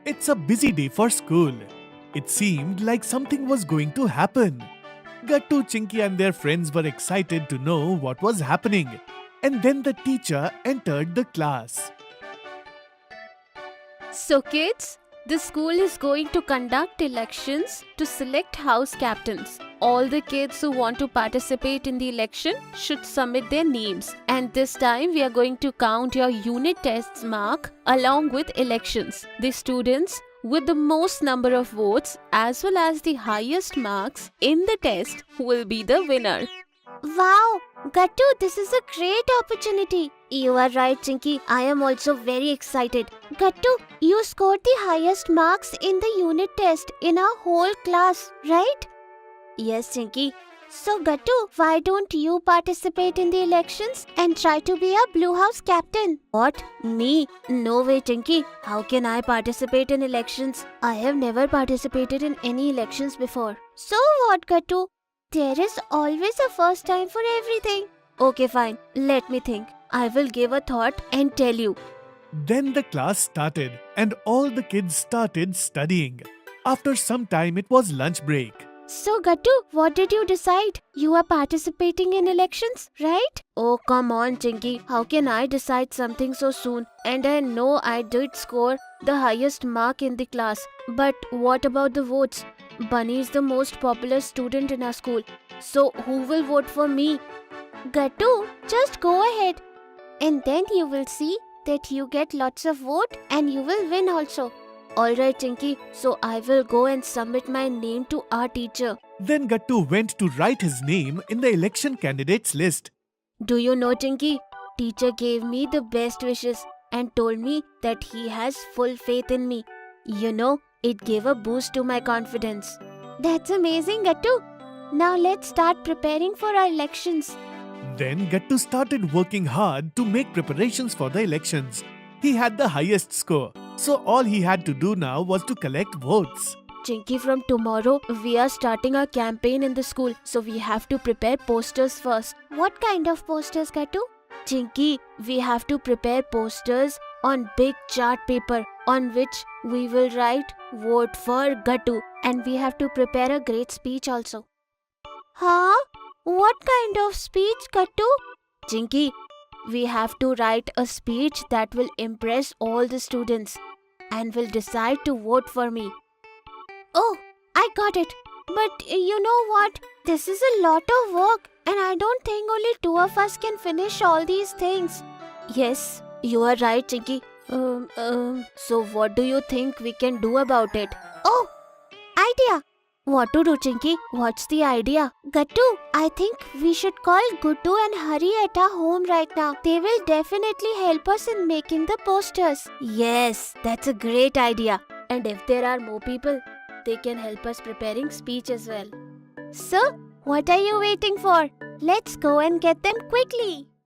It's a busy day for school. It seemed like something was going to happen. Gattu, Chinky and their friends were excited to know what was happening. And then the teacher entered the class. So kids, the school is going to conduct elections to select house captains. All the kids who want to participate in the election should submit their names. And this time we are going to count your unit tests mark along with elections. The students with the most number of votes as well as the highest marks in the test will be the winner. Wow, Gattu, this is a great opportunity. You are right, Chinky. I am also very excited. Gattu, you scored the highest marks in the unit test in our whole class, right? Yes, Chinky. So, Gattu, why don't you participate in the elections and try to be a Blue House captain? What? Me? No way, Chinky. How can I participate in elections? I have never participated in any elections before. So what, Gattu? There is always a first time for everything. Okay, fine. Let me think. I will give a thought and tell you. Then the class started and all the kids started studying. After some time, it was lunch break. So, Gattu, what did you decide? You are participating in elections, right? Oh, come on, Chinky. How can I decide something so soon? And I know I did score the highest mark in the class. But what about the votes? Bunny is the most popular student in our school. So, who will vote for me? Gattu, just go ahead. And then you will see that you get lots of vote and you will win also. Alright, Chinky. So, I will go and submit my name to our teacher. Then Gattu went to write his name in the election candidates list. Do you know, Chinky? Teacher gave me the best wishes and told me that he has full faith in me. You know, it gave a boost to my confidence. That's amazing, Gattu. Now let's start preparing for our elections. Then Gattu started working hard to make preparations for the elections. He had the highest score, so all he had to do now was to collect votes. Chinky, from tomorrow, we are starting our campaign in the school, so we have to prepare posters first. What kind of posters, Gattu? Chinky, we have to prepare posters on big chart paper on which we will write "Vote for Gattu," and we have to prepare a great speech also. Huh? What kind of speech, Gattu? Chinky, we have to write a speech that will impress all the students and will decide to vote for me. Oh, I got it. But you know what? This is a lot of work and I don't think only two of us can finish all these things. Yes, you are right, Chinky. So what do you think we can do about it? Oh, idea. What to do, Chinky? What's the idea? Gattu, I think we should call Guddu and Hari at our home right now. They will definitely help us in making the posters. Yes, that's a great idea. And if there are more people, they can help us preparing speech as well. So, what are you waiting for? Let's go and get them quickly.